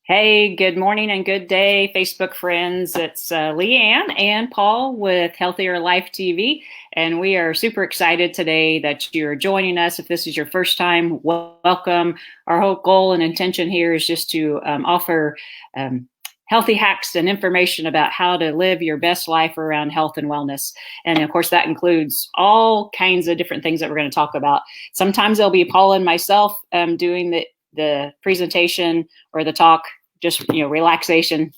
Hey, good morning and good day, Facebook friends. It's Leanne and Paul with Healthier Life TV, and we are super excited today that you're joining us. If this is your first time, welcome. Our whole goal and intention here is just to offer healthy hacks and information about how to live your best life around health and wellness. And of course, that includes all kinds of different things that we're going to talk about. Sometimes there'll be Paul and myself doing the presentation or the talk, just relaxation.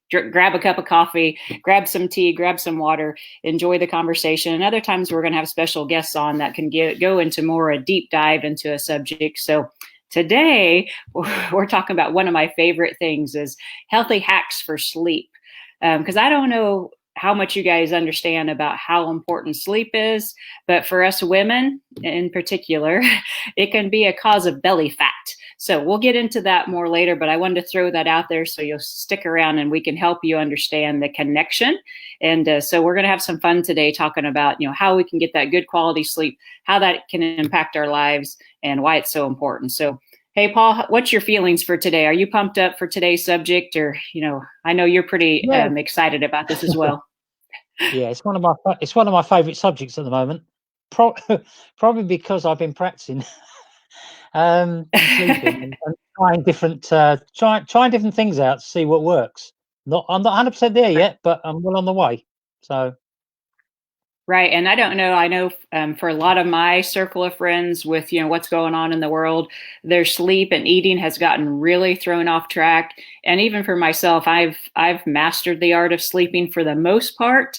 Grab a cup of coffee, grab some tea, grab some water, enjoy the conversation. And other times we're going to have special guests on that can go into more a deep dive into a subject. So today we're talking about one of my favorite things is healthy hacks for sleep, because I don't know how much you guys understand about how important sleep is, but for us women in particular, it can be a cause of belly fat. So we'll get into that more later, but I wanted to throw that out there so you'll stick around and we can help you understand the connection. And so we're going to have some fun today talking about, how we can get that good quality sleep, how that can impact our lives, and why it's so important. So, hey, Paul, what's your feelings for today? Are you pumped up for today's subject? Or, I know you're pretty Yeah, excited about this as well. yeah, it's one of my favorite subjects at the moment. Pro- Probably because I've been practicing and sleeping and trying different things out to see what works. I'm not 100% there yet, but I'm well on the way. So Right. And I don't know. I know for a lot of my circle of friends with, what's going on in the world, their sleep and eating has gotten really thrown off track. And even for myself, I've mastered the art of sleeping for the most part,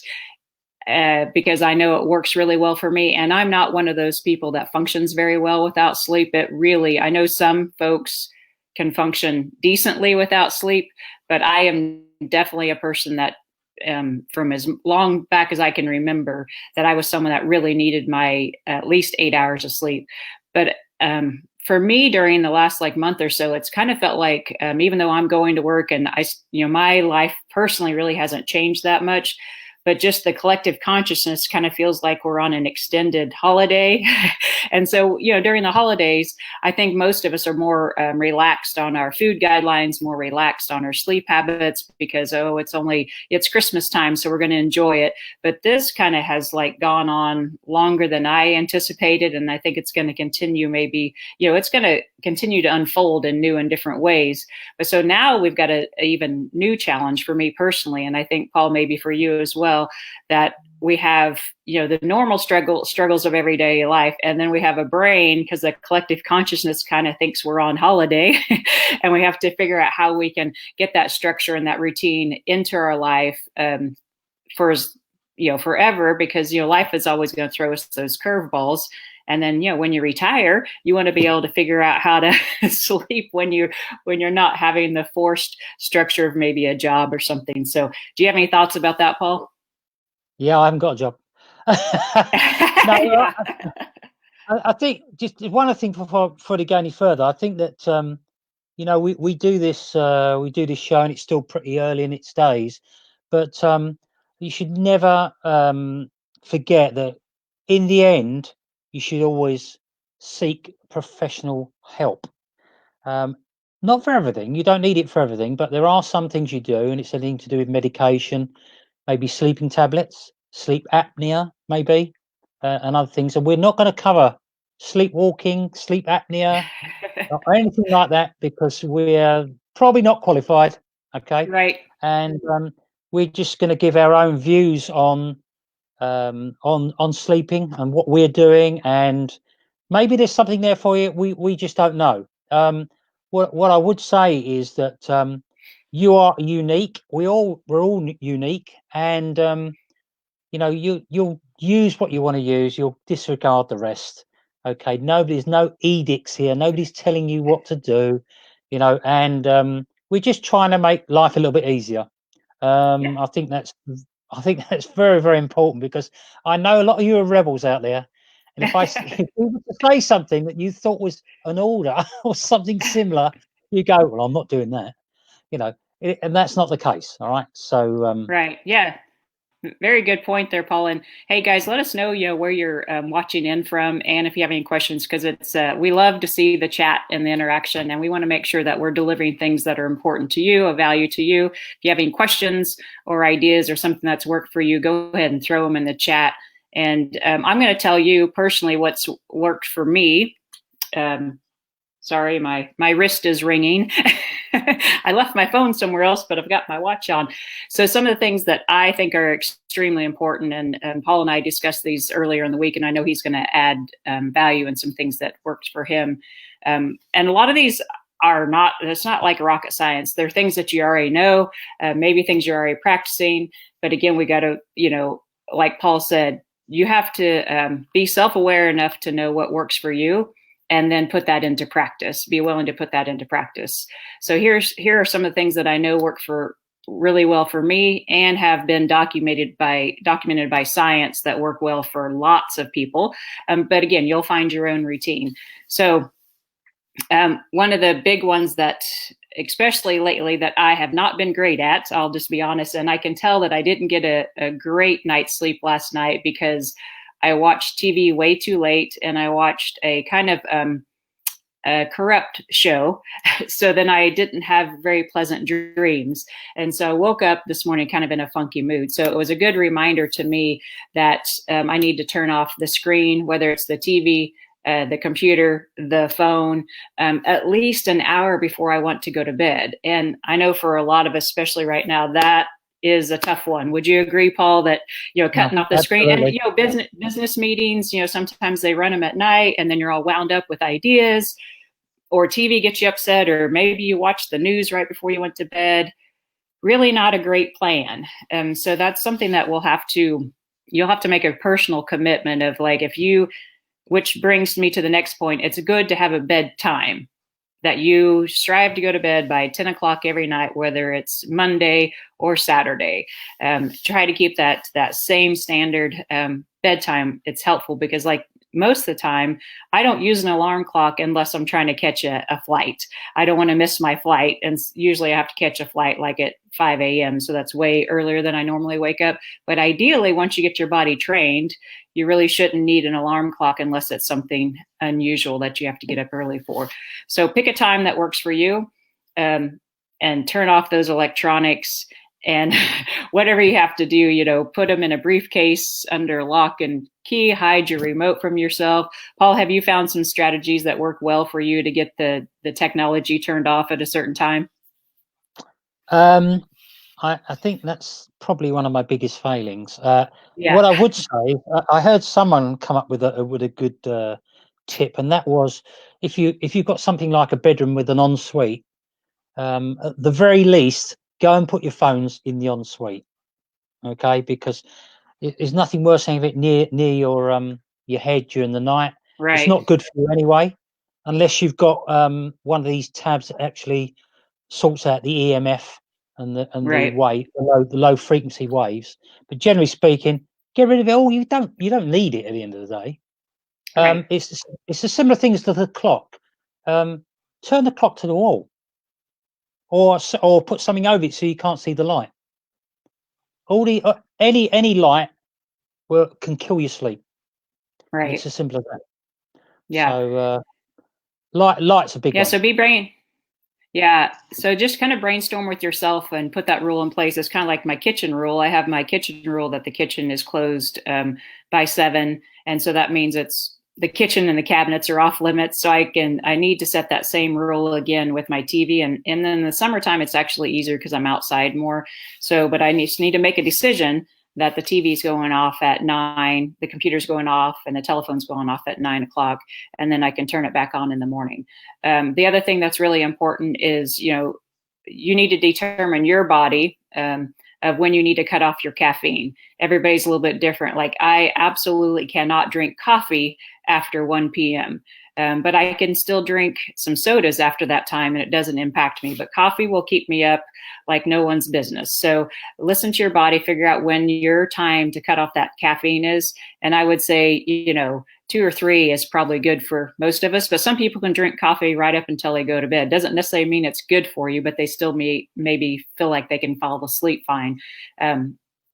because I know it works really well for me. And I'm not one of those people that functions very well without sleep. I know some folks can function decently without sleep, but I am definitely a person that, from as long back as I can remember, that I was someone that really needed my at least 8 hours of sleep. But for me, during the last month or so, it's kind of felt like, even though I'm going to work and my life personally really hasn't changed that much, but just the collective consciousness kind of feels like we're on an extended holiday. And so, during the holidays, I think most of us are more relaxed on our food guidelines, more relaxed on our sleep habits because, it's Christmas time, so we're going to enjoy it. But this kind of has gone on longer than I anticipated. And I think it's going to continue, maybe, it's going to continue to unfold in new and different ways. But so now we've got a even new challenge for me personally. And I think, Paul, maybe for you as well, that we have, the normal struggles of everyday life. And then we have a brain, because the collective consciousness kind of thinks we're on holiday. And we have to figure out how we can get that structure and that routine into our life, for forever, because life is always going to throw us those curveballs. And then, when you retire, you want to be able to figure out how to sleep when you're not having the forced structure of maybe a job or something. So do you have any thoughts about that, Paul? yeah, I haven't got a job. No, Yeah. I think just one other thing before to go any further. I think that we do this show and it's still pretty early in its days, but you should never forget that in the end you should always seek professional help. Um, Not for everything, you don't need it for everything, but there are some things you do, and it's anything to do with medication, maybe sleeping tablets, sleep apnea, maybe, and other things. And we're not going to cover sleepwalking, sleep apnea, or anything like that because we're probably not qualified. Okay, Right. and we're just going to give our own views on sleeping and what we're doing, and maybe there's something there for you. We just don't know. What I would say is that you are unique. We're all unique, and you'll use what you want to use. You'll disregard the rest. Okay, there's no edicts here. Nobody's telling you what to do. And we're just trying to make life a little bit easier. Yeah. I think that's very, very important because I know a lot of you are rebels out there. And if we were to say something that you thought was an order or something similar, you go, "Well, I'm not doing that," and that's not the case. All right. So Right. Yeah. Very good point there, Paul. And hey, guys, let us know, where you're watching in from, and if you have any questions, because it's we love to see the chat and the interaction, and we want to make sure that we're delivering things that are important to you, of value to you. If you have any questions or ideas or something that's worked for you, go ahead and throw them in the chat. And I'm going to tell you personally what's worked for me. Sorry, my wrist is ringing. I left my phone somewhere else, but I've got my watch on. So some of the things that I think are extremely important, and Paul and I discussed these earlier in the week, and I know he's going to add value in some things that worked for him. And a lot of these are not, it's not like rocket science. They're things that you already know, maybe things you're already practicing. But again, we got to, like Paul said, you have to be self-aware enough to know what works for you, and then put that into practice. Be willing to put that into practice. So here are some of the things that I know work for really well for me, and have been documented by science that work well for lots of people. But again, you'll find your own routine. So one of the big ones that, especially lately, that I have not been great at, I'll just be honest, and I can tell that I didn't get a great night's sleep last night because I watched TV way too late, and I watched a kind of a corrupt show. So then I didn't have very pleasant dreams. And so I woke up this morning kind of in a funky mood. So it was a good reminder to me that I need to turn off the screen, whether it's the TV, the computer, the phone, at least an hour before I want to go to bed. And I know for a lot of us, especially right now, that is a tough one. Would you agree, Paul, that, cutting off the screen, and, business meetings, sometimes they run them at night, and then you're all wound up with ideas, or TV gets you upset, or maybe you watch the news right before you went to bed. Really not a great plan. So that's something that you'll have to make a personal commitment of, like, which brings me to the next point. It's good to have a bedtime, that you strive to go to bed by 10 o'clock every night, whether it's Monday or Saturday. Try to keep that same standard bedtime. It's helpful because, like, most of the time, I don't use an alarm clock unless I'm trying to catch a flight. I don't want to miss my flight. And usually I have to catch a flight like at 5 a.m. So that's way earlier than I normally wake up. But ideally, once you get your body trained, you really shouldn't need an alarm clock unless it's something unusual that you have to get up early for. So pick a time that works for you, and turn off those electronics, and whatever you have to do, put them in a briefcase under lock and key, hide your remote from yourself. Paul, have you found some strategies that work well for you to get the technology turned off at a certain time? I think that's probably one of my biggest failings. Yeah. What I would say, I heard someone come up with a good tip, and that was, if you've got something like a bedroom with an ensuite, at the very least, go and put your phones in the ensuite, okay? Because there's nothing worse than having it near your head during the night. Right. It's not good for you anyway, unless you've got one of these tabs that actually sorts out the EMF and the Right. wave, the low frequency waves. But generally speaking, get rid of it all. You don't need it at the end of the day. Right. It's a similar thing as to the clock. Turn the clock to the wall, or put something over it so you can't see the light. All the any light can kill your sleep. Right. It's as simple as that. Yeah. So light's a big one. So yeah. So just kind of brainstorm with yourself and put that rule in place. It's kind of like my kitchen rule. I have my kitchen rule that the kitchen is closed by 7. And so that means the kitchen and the cabinets are off limits. So I need to set that same rule again with my TV. And then in the summertime, it's actually easier because I'm outside more. So, but I just need to make a decision that the TV's going off at 9, the computer's going off, and the telephone's going off at 9 o'clock, and then I can turn it back on in the morning. The other thing that's really important is, you need to determine your body of when you need to cut off your caffeine. Everybody's a little bit different. Like, I absolutely cannot drink coffee after 1 p.m. But I can still drink some sodas after that time, and it doesn't impact me. But coffee will keep me up like no one's business. So listen to your body, figure out when your time to cut off that caffeine is. And I would say, 2 or 3 is probably good for most of us. But some people can drink coffee right up until they go to bed. Doesn't necessarily mean it's good for you, but they still maybe feel like they can fall asleep fine.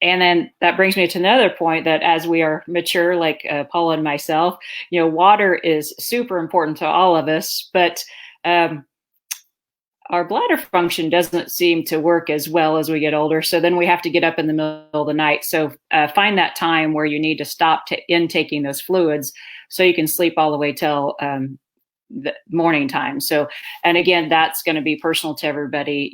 And then that brings me to another point that as we are mature, like Paula and myself, water is super important to all of us, but um, our bladder function doesn't seem to work as well as we get older. So then we have to get up in the middle of the night. So find that time where you need to stop intaking those fluids so you can sleep all the way till the morning time. So, and again, that's going to be personal to everybody.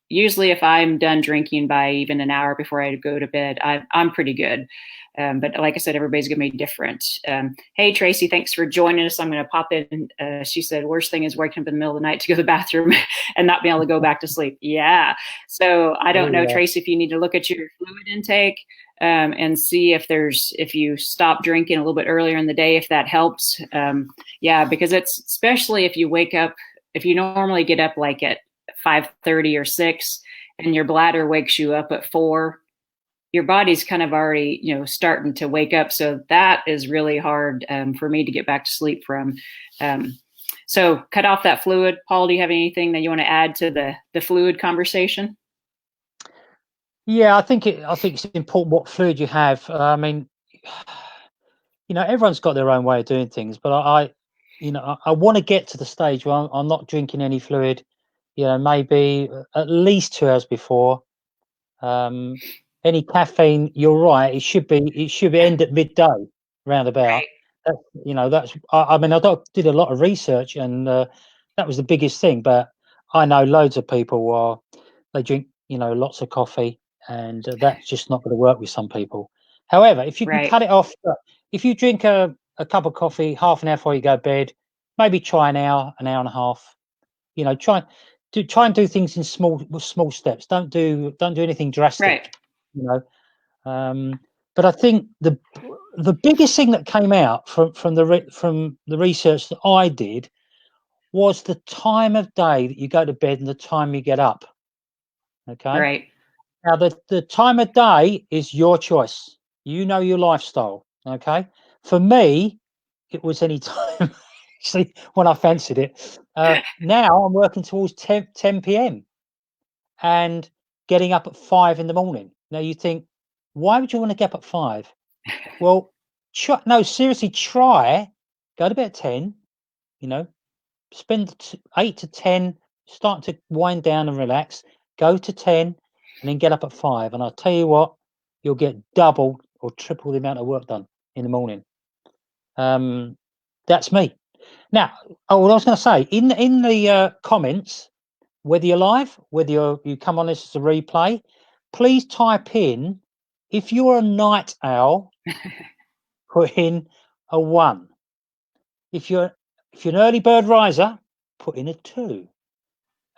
Usually if I'm done drinking by even an hour before I go to bed, I'm pretty good. But like I said, everybody's going to be different. Hey, Tracy, thanks for joining us. I'm going to pop in. She said, worst thing is waking up in the middle of the night to go to the bathroom and not being able to go back to sleep. Yeah. So I don't know, Tracy, if you need to look at your fluid intake and see if you stop drinking a little bit earlier in the day, if that helps. Yeah, because it's especially if you wake up, if you normally get up like at 5:30 or 6 and your bladder wakes you up at 4, your body's kind of already starting to wake up, so that is really hard for me to get back to sleep from. So cut off that fluid. Paul, do you have anything that you want to add to the fluid conversation? Yeah, I think it's important what fluid you have. I mean, everyone's got their own way of doing things, but I want to get to the stage where I'm not drinking any fluid. Maybe at least 2 hours before. Any caffeine, you're right. It should be end at midday, roundabout. Right. That's. I mean, did a lot of research, and that was the biggest thing. But I know loads of people they drink, lots of coffee, and that's just not going to work with some people. However, if you can Right. cut it off, if you drink a cup of coffee half an hour before you go to bed, maybe try an hour and a half. Try and do things in small steps. Don't do anything Right. drastic. You know, but I think the biggest thing that came out from the research that I did was the time of day that you go to bed and the time you get up. Okay. Right. Now the time of day is your choice. You know your lifestyle. Okay. For me, it was any time. Actually, when I fancied it. Now I'm working towards 10 p.m. and getting up at 5 in the morning. Now you think, why would you want to get up at 5? Well, no, seriously, try, go to bed at 10, you know, spend 8 to 10, start to wind down and relax, go to 10, and then get up at 5. And I'll tell you what, you'll get double or triple the amount of work done in the morning. That's me. Now, what I was going to say, in the comments, whether you're live, whether you come on this as a replay, please type in, if you're a night owl, put in a 1. If you're an early bird riser, put in a 2.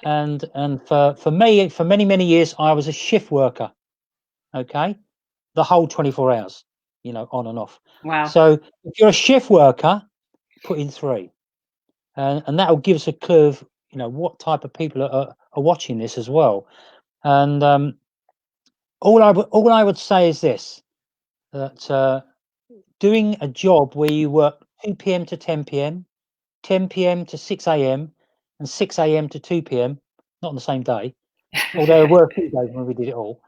And for me, for many years, I was a shift worker. Okay, the whole 24 hours, on and off. Wow. So if you're a shift worker, put in 3, and that will give us a clue of what type of people are watching this as well. And all I would say is this: that doing a job where you work 2 p.m. to 10 p.m., 10 p.m. to 6 a.m., and 6 a.m. to 2 p.m., not on the same day, although there were 2 days when we did it all.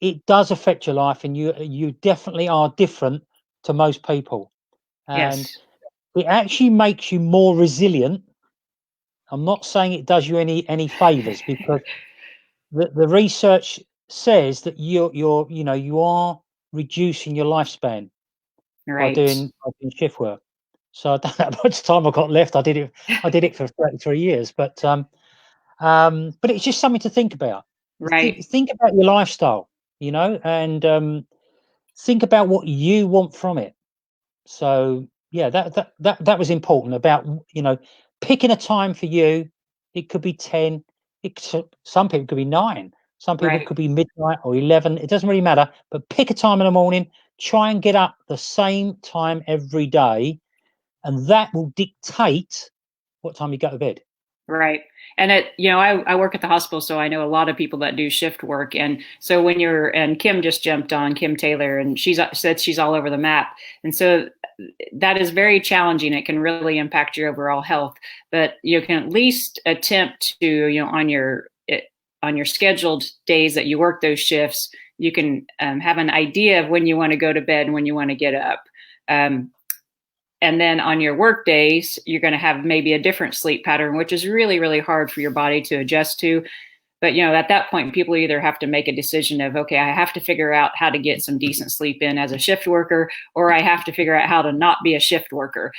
It does affect your life, and you definitely are different to most people, and Yes. it actually makes you more resilient. I'm not saying it does you any favors, because the research says that you are reducing your lifespan by Right. doing shift work. So I don't know how much time I got left. I did it for 33 years, but it's just something to think about. Right. Think about your lifestyle, and think about what you want from it. So yeah, that was important about picking a time for you. It could be 10. Some people could be 9. Some people Right. could be midnight or 11. It doesn't really matter. But pick a time in the morning. Try and get up the same time every day, and that will dictate what time you go to bed. Right. And I work at the hospital, so I know a lot of people that do shift work. And so and Kim just jumped on, Kim Taylor, and she's said she's all over the map. And so that is very challenging. It can really impact your overall health, but you can at least attempt to, on your on your scheduled days that you work those shifts, you can have an idea of when you want to go to bed and when you want to get up. Um, and then on your work days, you're going to have maybe a different sleep pattern, which is really, really hard for your body to adjust to. But at that point, people either have to make a decision of, okay, I have to figure out how to get some decent sleep in as a shift worker, or I have to figure out how to not be a shift worker.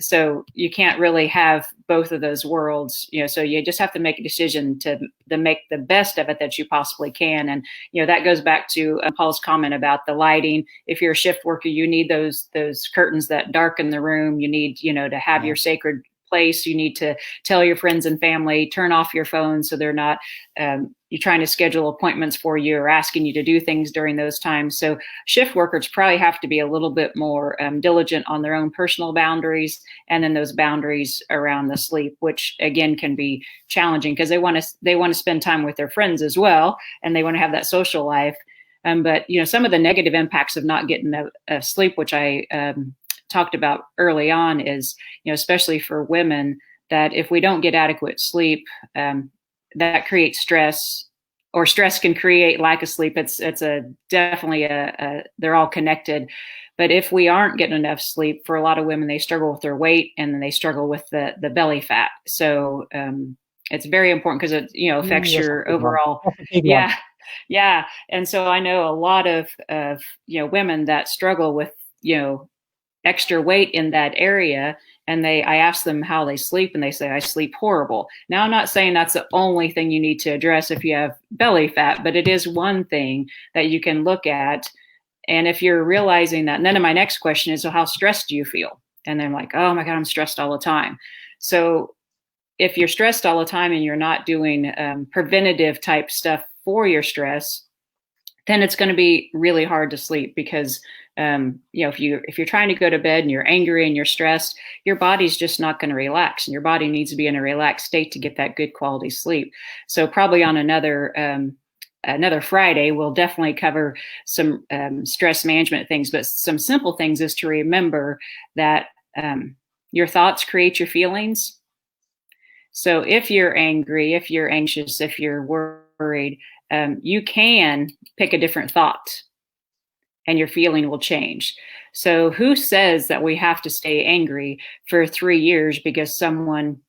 So you can't really have both of those worlds. So you just have to make a decision to make the best of it that you possibly can. And that goes back to Paul's comment about the lighting. If you're a shift worker, you need those curtains that darken the room. You need to have your sacred place. You need to tell your friends and family, turn off your phone so they're not you're trying to schedule appointments for you or asking you to do things during those times. So shift workers probably have to be a little bit more diligent on their own personal boundaries, and then those boundaries around the sleep, which again can be challenging because they want to spend time with their friends as well, and they want to have that social life. But some of the negative impacts of not getting a sleep, which I talked about early on, is especially for women, that if we don't get adequate sleep, that creates stress, or stress can create lack of sleep. It's definitely they're all connected. But if we aren't getting enough sleep, for a lot of women, they struggle with their weight, and then they struggle with the belly fat. So it's very important because it affects your overall. Yeah. Yeah. And so I know a lot of women that struggle with extra weight in that area, and I ask them how they sleep, and they say, I sleep horrible. Now, I'm not saying that's the only thing you need to address if you have belly fat, but it is one thing that you can look at. And if you're realizing that, and then my next question is, so how stressed do you feel? And then I'm like, oh my God, I'm stressed all the time. So if you're stressed all the time and you're not doing preventative type stuff for your stress, then it's going to be really hard to sleep because if you're trying to go to bed and you're angry and you're stressed, your body's just not going to relax, and your body needs to be in a relaxed state to get that good quality sleep. So probably on another Friday, we'll definitely cover some stress management things, but some simple things is to remember that your thoughts create your feelings. So if you're angry, if you're anxious, if you're worried, you can pick a different thought and your feeling will change. So who says that we have to stay angry for 3 years because someone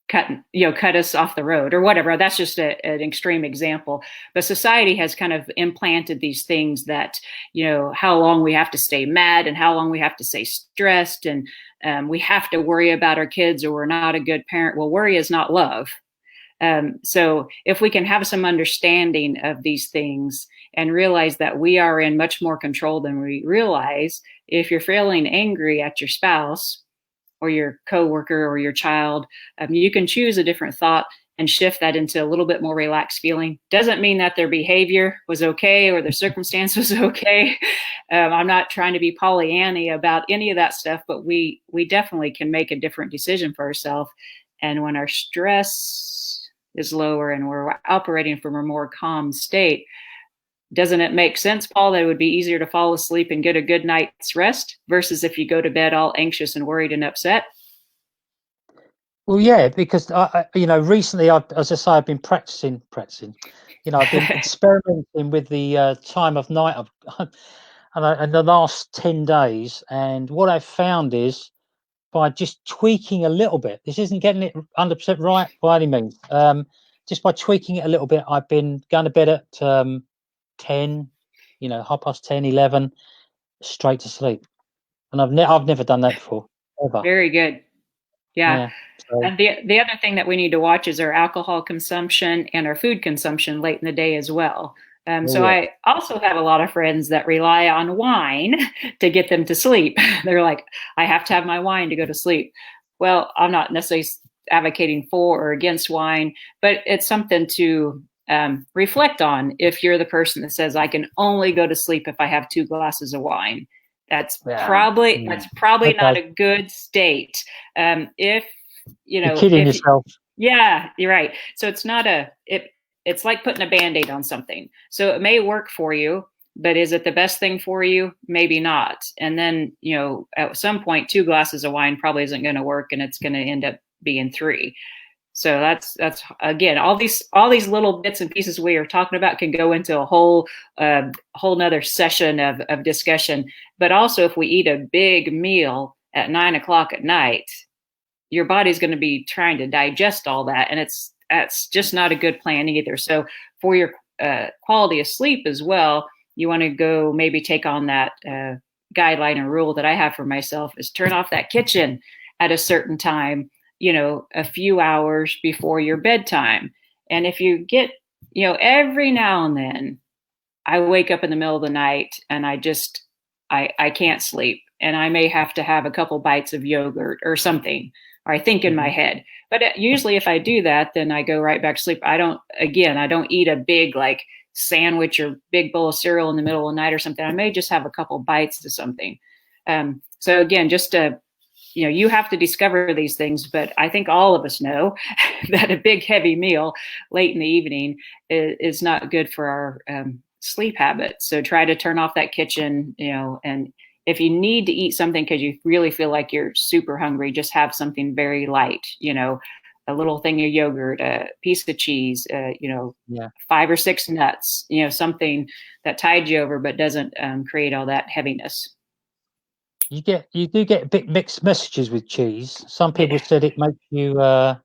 cut us off the road or whatever? That's just an extreme example. But society has kind of implanted these things that, how long we have to stay mad and how long we have to stay stressed, and we have to worry about our kids or we're not a good parent. Well, worry is not love. So if we can have some understanding of these things and realize that we are in much more control than we realize, if you're feeling angry at your spouse or your coworker or your child, you can choose a different thought and shift that into a little bit more relaxed feeling. Doesn't mean that their behavior was okay or their circumstance was okay. I'm not trying to be Pollyanna about any of that stuff, but we definitely can make a different decision for ourselves. And when our stress is lower and we're operating from a more calm state, doesn't it make sense, Paul, that it would be easier to fall asleep and get a good night's rest versus if you go to bed all anxious and worried and upset? Well, yeah, because recently, as I say, I've been practicing. I've been experimenting with the time of night and the last 10 days. And what I've found is, by just tweaking a little bit, this isn't getting it 100% right by any means. Just by tweaking it a little bit, I've been going to bed at 10, 10:30, 11, straight to sleep. And I've never done that before, ever. Very good. Yeah. So, And the other thing that we need to watch is our alcohol consumption and our food consumption late in the day as well. So I also have a lot of friends that rely on wine to get them to sleep. They're like, I have to have my wine to go to sleep. Well, I'm not necessarily advocating for or against wine, but it's something to reflect on. If you're the person that says, I can only go to sleep if I have 2 glasses of wine, that's probably okay. not a good state. If you're kidding yourself. Yeah, you're right. So it's not it's like putting a Band-Aid on something. So it may work for you, but is it the best thing for you? Maybe not. And then, at some point, 2 glasses of wine probably isn't going to work, and it's going to end up being 3. So that's again, all these little bits and pieces we are talking about can go into a whole nother session of discussion. But also, if we eat a big meal at 9 o'clock at night, your body's going to be trying to digest all that, and that's just not a good plan either. So for your quality of sleep as well, you want to go maybe take on that guideline and rule that I have for myself is turn off that kitchen at a certain time, a few hours before your bedtime. And if you get, every now and then I wake up in the middle of the night and I can't sleep, and I may have to have a couple bites of yogurt or something, or I think in my Mhm. head. But usually if I do that, then I go right back to sleep. I don't eat a big like sandwich or big bowl of cereal in the middle of the night or something. I may just have a couple bites of something. So again, just you have to discover these things, but I think all of us know that a big heavy meal late in the evening is not good for our sleep habits. So try to turn off that kitchen, and if you need to eat something because you really feel like you're super hungry, just have something very light, a little thing of yogurt, a piece of cheese, Yeah. 5 or 6 nuts, something that tides you over but doesn't create all that heaviness. You do get a bit mixed messages with cheese. Some people Yeah, said it makes you a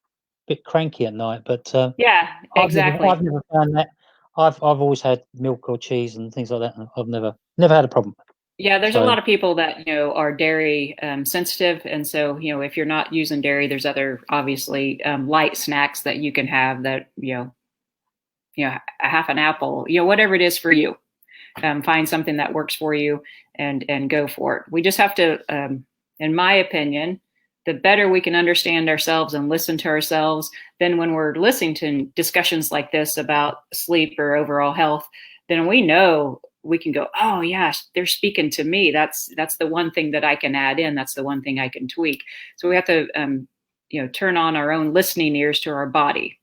bit cranky at night, but yeah, I've exactly. never found that. I've always had milk or cheese and things like that, and I've never had a problem. Yeah, there's a So lot of people that are dairy sensitive, and so if you're not using dairy, there's other obviously light snacks that you can have that a half an apple, whatever it is for you. Find something that works for you and go for it. We just have to, in my opinion, the better we can understand ourselves and listen to ourselves, then when we're listening to discussions like this about sleep or overall health, then we know we can go, oh yeah, they're speaking to me. That's the one thing that I can add in. That's the one thing I can tweak. So we have to, turn on our own listening ears to our body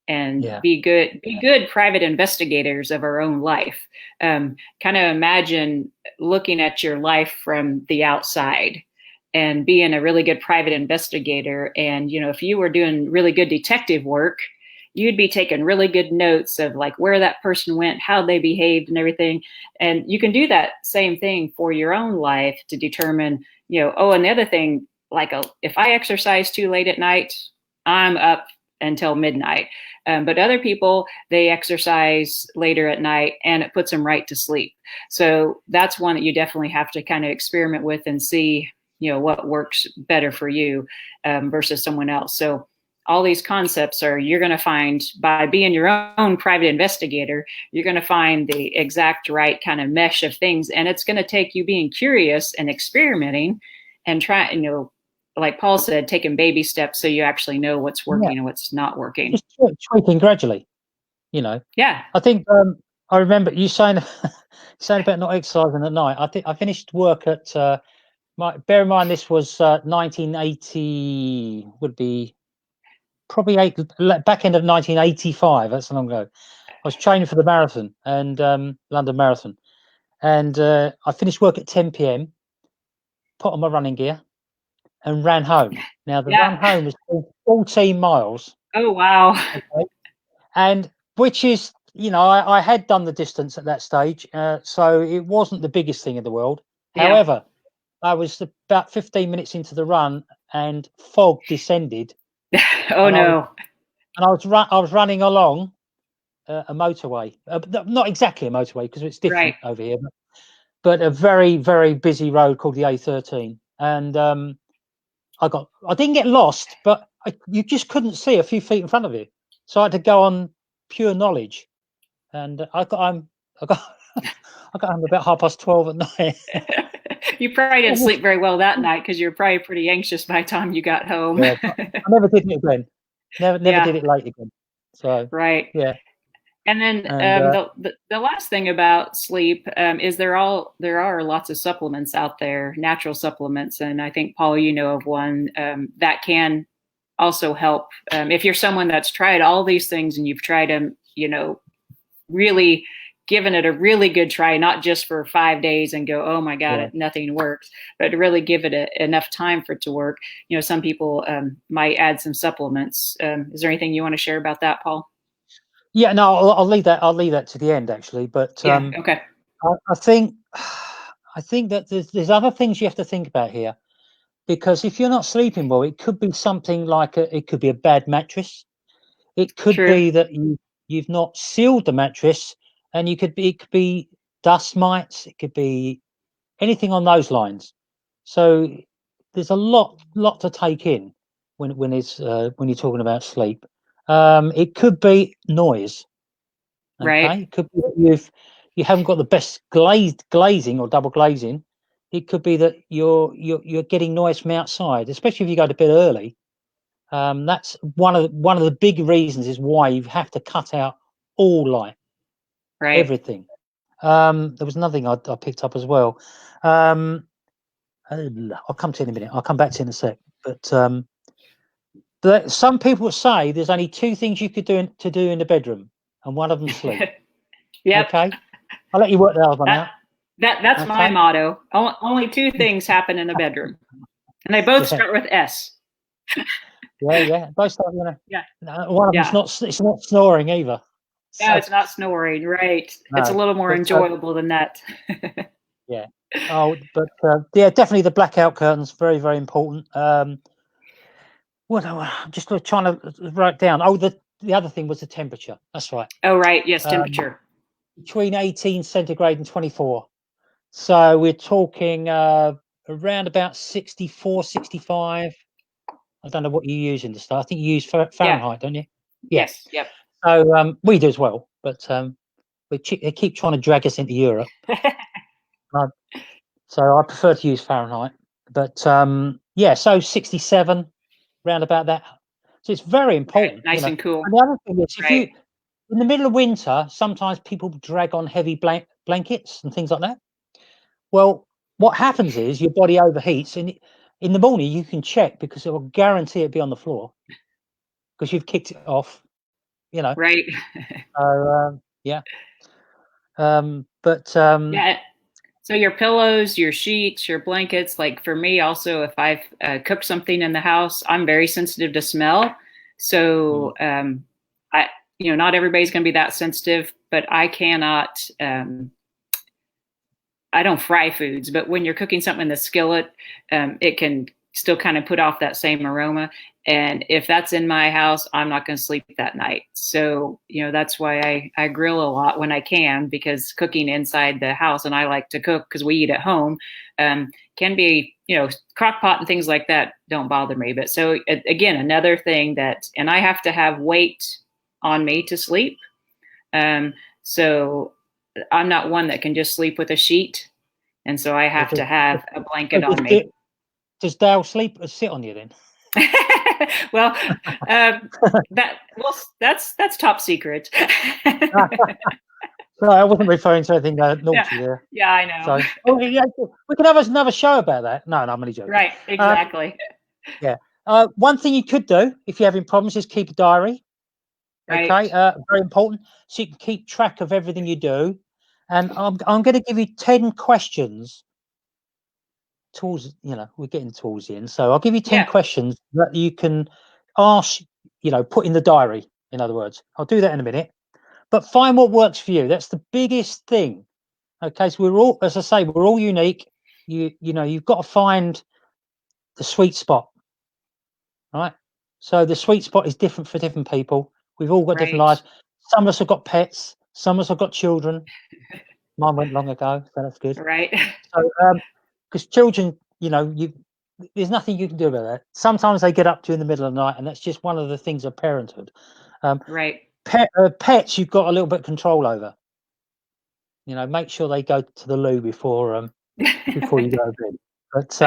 and yeah, be good private investigators of our own life. Kind of imagine looking at your life from the outside and being a really good private investigator. And if you were doing really good detective work, you'd be taking really good notes of like where that person went, how they behaved, and everything. And you can do that same thing for your own life to determine, oh, and the other thing, like if I exercise too late at night, I'm up until midnight. But other people, they exercise later at night and it puts them right to sleep. So that's one that you definitely have to kind of experiment with and see, what works better for you versus someone else. So all these concepts you're going to find by being your own private investigator, you're going to find the exact right kind of mesh of things. And it's going to take you being curious and experimenting and try, like Paul said, taking baby steps so you actually know what's yeah. working and what's not working. Just tweaking gradually. You know, Yeah. I think I remember you saying saying about not exercising at night. I think I finished work at bear in mind this was 1980, would be probably back end of 1985. That's long ago. I was training for the marathon and London Marathon, and I finished work at 10 p.m. Put on my running gear and ran home. Now the run Yeah. home was 14 miles. Oh, wow. Okay. And which is, I had done the distance at that stage, so it wasn't the biggest thing in the world. Yeah. However, I was about 15 minutes into the run, and fog descended, Oh, and no. I was running along a motorway, not exactly a motorway because it's Right. different over here, but a very very busy road called the A13, and I didn't get lost, but you just couldn't see a few feet in front of you, so I had to go on pure knowledge. And I got I got home about 12:30 at night. You probably didn't sleep very well that night because you're probably pretty anxious by the time you got home. Yeah, but I never did it again. Never Yeah. did it late again. So Right. yeah, And then and the last thing about sleep is there are lots of supplements out there, natural supplements, and I think Paul, you know of one that can also help if you're someone that's tried all these things and you've tried them, really given it a really good try, not just for 5 days and go, oh my God, Yeah. nothing works, but to really give it enough time for it to work. Some people might add some supplements. Is there anything you want to share about that, Paul? Yeah, no, I'll leave that. I'll leave that to the end, actually. But Yeah. Okay. I think I think that there's other things you have to think about here, because if you're not sleeping well, it could be something like it could be a bad mattress. It could True. be that you've not sealed the mattress, and it could be dust mites. It could be anything on those lines. So there's a lot to take in when you're talking about sleep. It could be noise. Right. Okay, it could be that you haven't got the best glazing or double glazing. It could be that you're getting noise from outside, especially if you go to bed early. That's one of the big reasons is why you have to cut out all light, Right. everything. There was another thing I picked up as well. Um, I'll come to it in a minute. I'll come back to it in a sec. But some people say there's only two things you could do in the bedroom, and one of them sleep. Yep. Okay, I'll let you work that one That out. that's my Okay. motto. Only two things happen in a bedroom, and they both Yeah, start with S. yeah. Both start, Yeah. one of them's Yeah. not. It's not snoring either. No, So it's not snoring. Right. It's a no, little more but enjoyable than that. yeah. Oh, but yeah, definitely the blackout curtains very very important. I'm just trying to write down. Oh, the other thing was the temperature. That's right. Oh, right. Yes, Um, temperature. between 18 centigrade and 24. So we're talking around about 64, 65. I don't know what you use in the stuff. I think you use Yeah. Fahrenheit, don't you? Yeah. Yes. Yep. So we do as well, but they keep trying to drag us into Europe. Uh, so I prefer to use Fahrenheit. But yeah, so 67, round about that. So it's very Right. important, Nice and cool. And the other thing is, if Right. you in the middle of winter, sometimes people drag on heavy blankets and things like that. Well, what happens is your body overheats, and in the morning you can check because it will guarantee it be on the floor because you've kicked it off. You know. Right. So yeah. But Yeah. So your pillows, your sheets, your blankets, like for me also, if I've cooked something in the house, I'm very sensitive to smell. mm, So I, not everybody's going to be that sensitive, but I cannot. I don't fry foods, but when you're cooking something in the skillet, it can still kind of put off that same aroma. And if that's in my house, I'm not going to sleep that night. So, that's why I grill a lot when I can, because cooking inside the house, and I like to cook because we eat at home, can be, crock pot and things like that don't bother me. But so, again, another thing and I have to have weight on me to sleep. So I'm not one that can just sleep with a sheet, and so I well, have to have a blanket on me. does Dale sit on you then? Well, that's top secret. No, I wasn't referring to anything Yeah, naughty there. yeah, I know. So, oh, yeah, we can have another show about that. No, I'm only joking. Right, Um, exactly. yeah. One thing you could do if you're having problems is keep a diary. Right. Okay, very important. So you can keep track of everything you do. And I'm going to give you 10 questions towards, we're getting towards the end. So I'll give you 10 Yeah. questions that you can ask, put in the diary, in other words. I'll do that in a minute. But find what works for you. That's the biggest thing. Okay, so we're all, as I say, we're all unique. You've got to find the sweet spot, right? So the sweet spot is different for different people. We've all got different Right. lives. Some of us have got pets. Some of us have got children. Mine went long ago, so that's good. Right. So, because children, there's nothing you can do about that. Sometimes they get up to you in the middle of the night, and that's just one of the things of parenthood. Um, Right. pets, you've got a little bit of control over. Make sure they go to the loo before you go to bed. But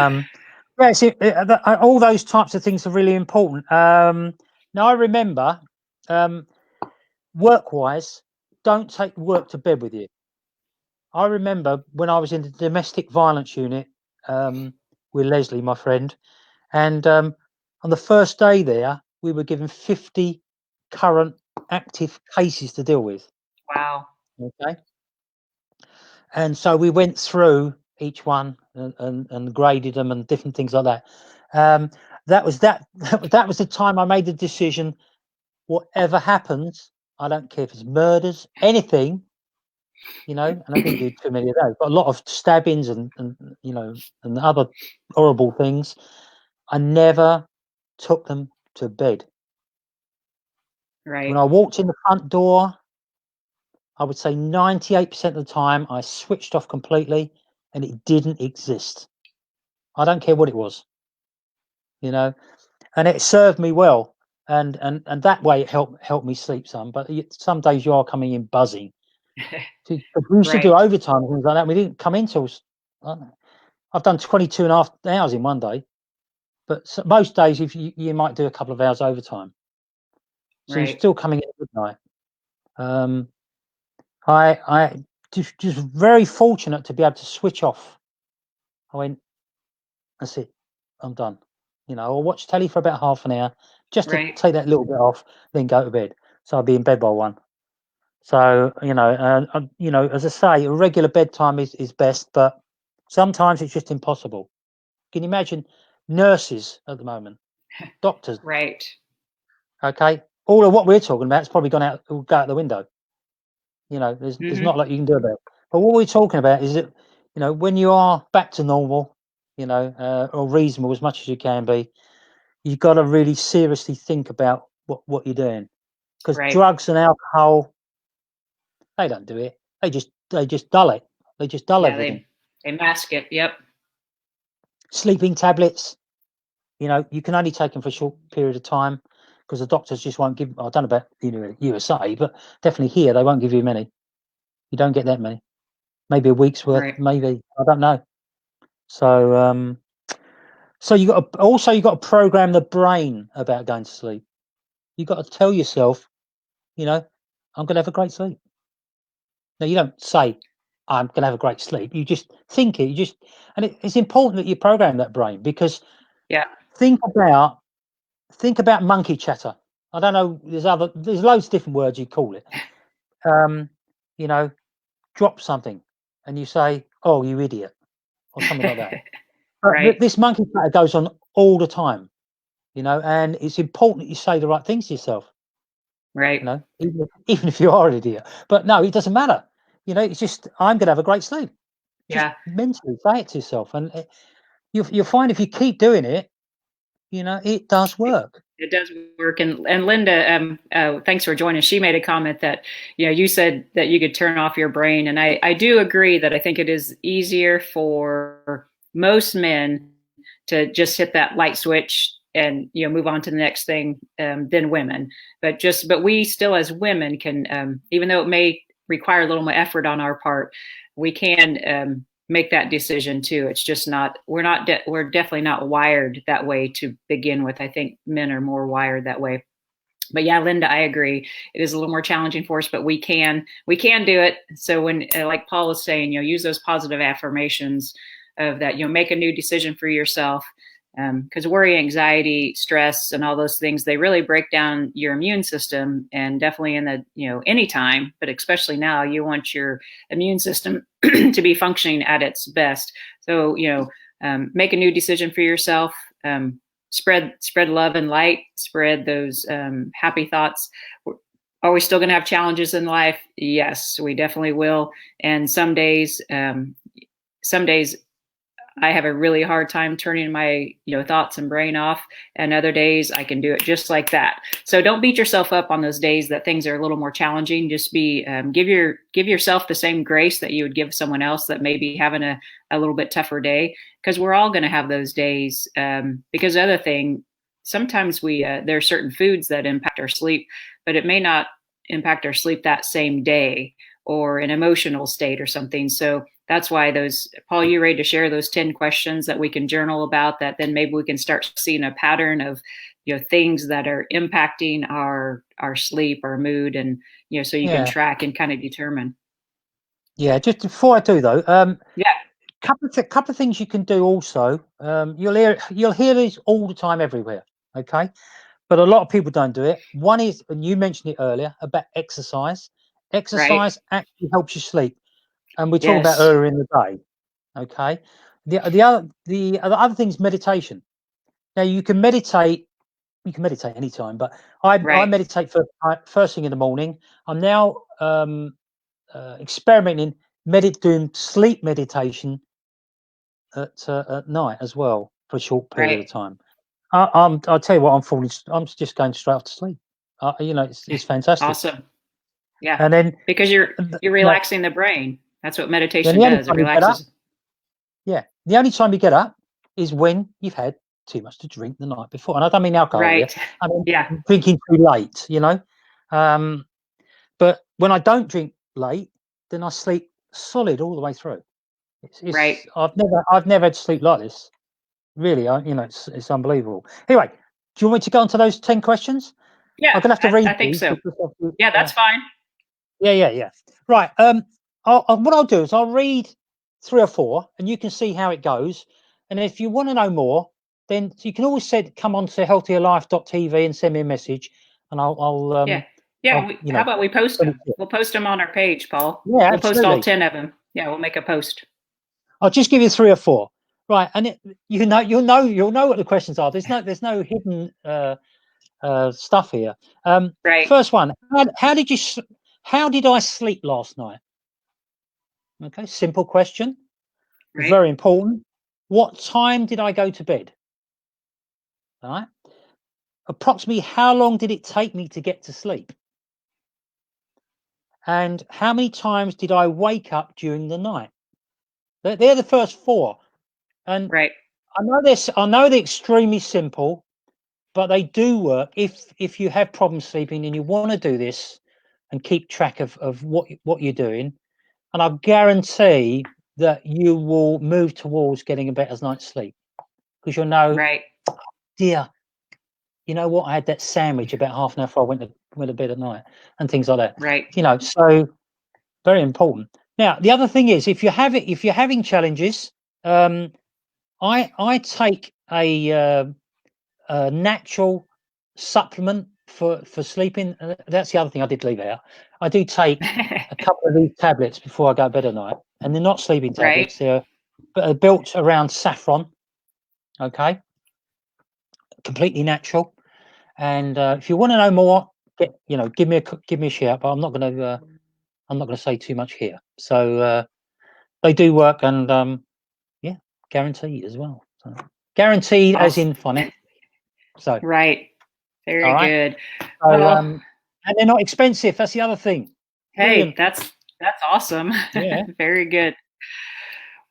yeah, all those types of things are really important. Now I remember, work-wise, don't take work to bed with you. I remember when I was in the domestic violence unit with Leslie, my friend, and on the first day there, we were given 50 current active cases to deal with. Wow. Okay, And so we went through each one and graded them and different things like that. That was that was the time I made the decision. Whatever happens, I don't care if it's murders, anything, and I didn't do too many of those, but a lot of stabbings and other horrible things. I never took them to bed. When Right. I walked in the front door, I would say 98% of the time I switched off completely and it didn't exist. I don't care what it was, you know, and it served me well. And that way it helped me sleep some. But some days you are coming in buzzing. See, we used to do Right. overtime and things like that. We didn't come in till I've done 22 and a half hours in one day. But most days, if you might do a couple of hours overtime, so you're Right. still coming in at midnight. Um, I just very fortunate to be able to switch off. I went, that's it, I'm done. I'll watch telly for about half an hour just to Right. take that little bit off, then go to bed. So I'll be in bed by 1. So as I say, a regular bedtime is best, but sometimes it's just impossible. Can you imagine nurses at the moment, doctors? Right. Okay, all of what we're talking about is probably will go out the window. There's Hmm. not a lot you can do about it. But what we're talking about is that, when you are back to normal, or reasonable as much as you can be, you've got to really seriously think about what you're doing. Because Right. drugs and alcohol, they don't do it. They just dull it. They just dull Yeah, everything. they mask it. Yep. Sleeping tablets, you can only take them for a short period of time because the doctors just won't give. I don't know about USA, but definitely here they won't give you many. You don't get that many. Maybe a week's worth. Right. Maybe, I don't know. So you got to program the brain about going to sleep. You got to tell yourself, I'm going to have a great sleep. Now you don't say I'm going to have a great sleep. You just think it. And it's important that you program that brain because Yeah. think about monkey chatter. I don't know. There's loads of different words you call it. Um, you know, drop something, and you say, "Oh, you idiot," or something like that. But Right. this monkey chatter goes on all the time, and it's important that you say the right things to yourself, Right. even if you are an idiot. But no, it doesn't matter. It's just I'm going to have a great sleep. Just Yeah. mentally say it to yourself, and you'll find if you keep doing it, it does work. It does work. And Linda, thanks for joining. She made a comment that, you said that you could turn off your brain. And I do agree that I think it is easier for most men to just hit that light switch and, move on to the next thing than women. But we still as women can, even though it may require a little more effort on our part, we can make that decision too. It's just not we're definitely not wired that way to begin with. I think men are more wired that way. But yeah, Linda, I agree. It is a little more challenging for us, but we can do it. So when, like Paul was saying, use those positive affirmations of that, make a new decision for yourself. Because worry, anxiety, stress, and all those things, they really break down your immune system. And definitely in the, anytime, but especially now, you want your immune system to be functioning at its best. So, make a new decision for yourself. Spread love and light, spread those happy thoughts. Are we still going to have challenges in life? Yes, we definitely will. And some days I have a really hard time turning my, thoughts and brain off. And other days I can do it just like that. So don't beat yourself up on those days that things are a little more challenging. Just give yourself the same grace that you would give someone else that may be having a little bit tougher day, because we're all going to have those days. Because the other thing, sometimes there are certain foods that impact our sleep, but it may not impact our sleep that same day, or an emotional state or something. So that's why Paul, you ready to share those 10 questions that we can journal about, that then maybe we can start seeing a pattern of, things that are impacting our sleep, our mood, and, so you can Yeah, track and kind of determine. yeah. Just before I do though, Yeah. couple of things you can do also. You'll hear these all the time everywhere. Okay, but a lot of people don't do it. One is, and you mentioned it earlier, about exercise. Right. Exercise actually helps you sleep. and we're talking about Yes. earlier in the day. Okay. The other thing is meditation. Now you can meditate. You can meditate anytime, but I Right. meditate first thing in the morning. I'm now experimenting doing sleep meditation at night as well for a short period of Right. time. I'll tell you what, I'm just going straight off to sleep. It's fantastic. Awesome. Yeah. And then, Because you're now, relaxing the brain. That's what then meditation the only does. It time you get up, relaxes. yeah, the only time you get up is when you've had too much to drink the night before. And I don't mean alcohol here. Right. I mean Yeah. drinking too late. Um, but when I don't drink late, then I sleep solid all the way through. Right. I've never had sleep like this. Really, it's unbelievable. Anyway, do you want me to go on to those 10 questions? I'm Yeah. gonna have to read I think these so. because Yeah, that's fine. yeah. Right. What I'll do is I'll read 3 or 4, and you can see how it goes. And if you want to know more, then you can always come on to HealthierLife.tv and send me a message, and Yeah. Yeah. I'll How about we post send it them? to you. We'll post them on our page, Paul. Yeah, We'll post all absolutely. 10 of them. Yeah, we'll make a post. I'll just give you 3 or 4. Right, and you'll know what the questions are. There's no hidden stuff here. Right. First one: how did I sleep last night? Okay, simple question. Right. Very important. What time did I go to bed? All right. Approximately how long did it take me to get to sleep? And how many times did I wake up during the night? They're the first 4. And Right. I know they're extremely simple, but they do work if you have problems sleeping and you want to do this and keep track of what you're doing. And I guarantee that you will move towards getting a better night's sleep because you'll know, Right. dear, you know what? I had that sandwich about half an hour before I went to bed at night, and things like that. Right. So very important. Now, the other thing is, if you're having challenges, I take a natural supplement for sleeping. That's the other thing I did leave out. I do take a couple of these tablets before I go to bed at night, and they're not sleeping Right. tablets. They're built around saffron. Okay, completely natural. And if you want to know more, give me a shout. But I'm not gonna say too much here. So they do work, and yeah, guaranteed as well. So, guaranteed as Awesome. in financial. So Right. all Very right. good. So Well, and they're not expensive. That's the other thing. hey, Brilliant. that's awesome. Yeah. Very good.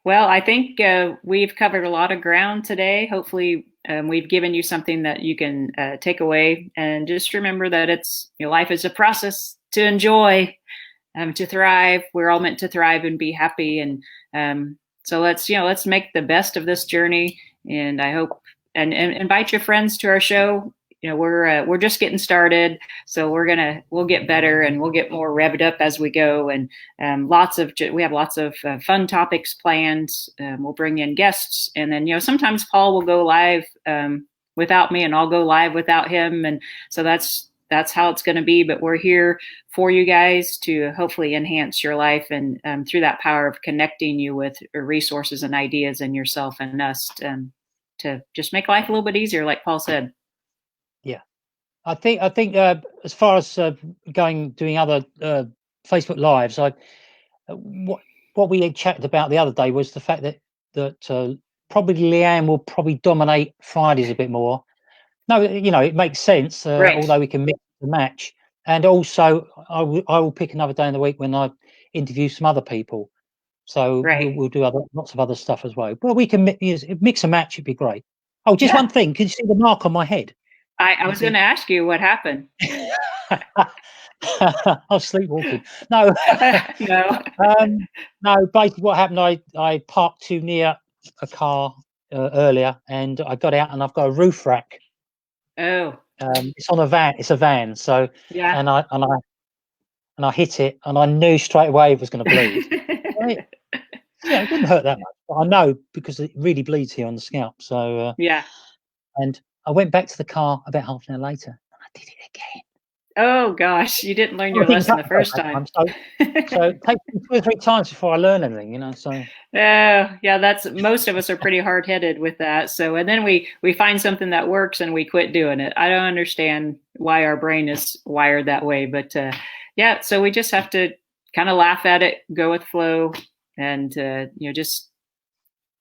Well, I think we've covered a lot of ground today. Hopefully, we've given you something that you can take away, and just remember that life is a process to enjoy, to thrive. We're all meant to thrive and be happy, and so let's make the best of this journey. And I hope and invite your friends to our show. We're just getting started, so we'll get better and we'll get more revved up as we go. And we have lots of fun topics planned. We'll bring in guests, and then sometimes Paul will go live without me, and I'll go live without him, and so that's how it's going to be. But we're here for you guys to hopefully enhance your life, and through that power of connecting you with resources and ideas and yourself and us, to just make life a little bit easier, like Paul said. Yeah. I think as far as doing other Facebook lives, what we had chatted about the other day was the fact that probably Leanne will probably dominate Fridays a bit more. No, it makes sense. Right, Although we can mix the match, and also I will pick another day in the week when I interview some other people. So right. we'll do lots of other stuff as well. But we can mix and match. It'd be great. Oh, just Yeah, one thing. Can you see the mark on my head? I Can you was going to see? ask you what happened. I was sleepwalking. No, No. no. Basically, what happened? I parked too near a car earlier, and I got out, and I've got a roof rack. Oh, It's on a van. It's a van. So, yeah. and I hit it, and I knew straight away it was going to bleed. Right? Yeah, it didn't hurt that much, but I know because it really bleeds here on the scalp. So, Yeah. and I went back to the car about half an hour later, and I did it again. Oh gosh, you didn't learn I your didn't lesson cut the myself first that time. time, so it takes me 2 or 3 times before I learn anything, you know. So Yeah, that's most of us are pretty hard-headed with that. So, and then we find something that works and we quit doing it. I don't understand why our brain is wired that way, but yeah, so we just have to kind of laugh at it, go with flow, and just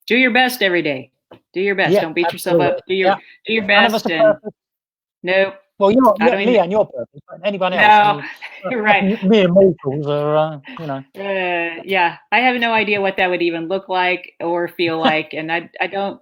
do your best every day. Do your best. yeah, Don't beat yourself absolutely. up. Yeah, Do your none of us best, are and perfect. nope, Well, I don't even Leanne, you're perfect, but anyone else, I no. mean, us Right. mere mortals are, you know. Yeah, I have no idea what that would even look like or feel like, and I don't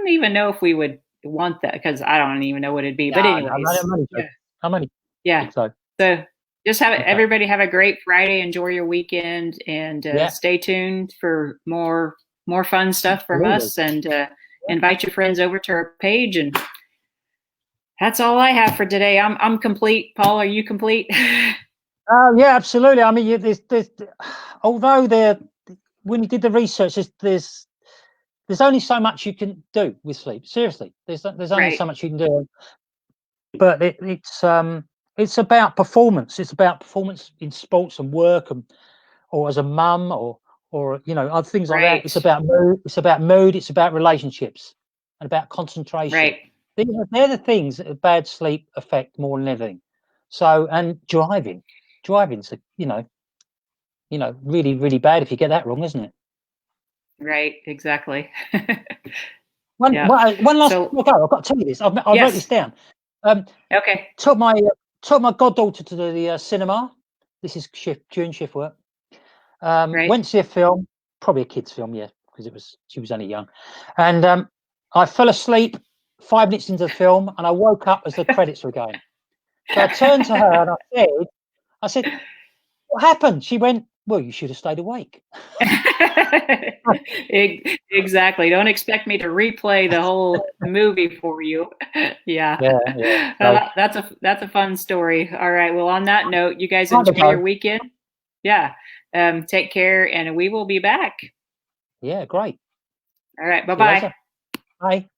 even know if we would want that because I don't even know what it'd be. But No, no, anyways, I'm only yeah, joking. I'm only yeah. joking, so, So just have okay. everybody have a great Friday. Enjoy your weekend, and Yeah, stay tuned for more fun stuff from absolutely. us. And Yeah. invite your friends over to our page. And that's all I have for today. I'm complete. Paul, are you complete? Yeah, absolutely. I mean, there's although when you did the research, there's only so much you can do with sleep. Seriously, there's only Right, so much you can do. But it's about performance. It's about performance in sports and work, and or as a mum, or you know, other things like that. right, It's about mood. It's about mood. It's about relationships, and about concentration. right, They're the things that a bad sleep affect more than anything. So, and driving's really really bad if you get that wrong, isn't it? right. Exactly. Yeah. One last So thing. I've got to tell you this. I wrote yes. this down. Um, Okay. took my goddaughter to the cinema. This is during shift work. Right. Went to see a film, probably a kids' film, yeah, because she was only young, and I fell asleep 5 minutes into the film, and I woke up as the credits were going. So I turned to her and I said, "What happened?" She went, "Well, you should have stayed awake." Exactly. Don't expect me to replay the whole movie for you. Yeah. Yeah, yeah. So That's a fun story. All right. Well, on that note, you guys time to enjoy your go. weekend. Yeah. Take care, and we will be back. Yeah, great. All right. Bye See you bye. later. Bye.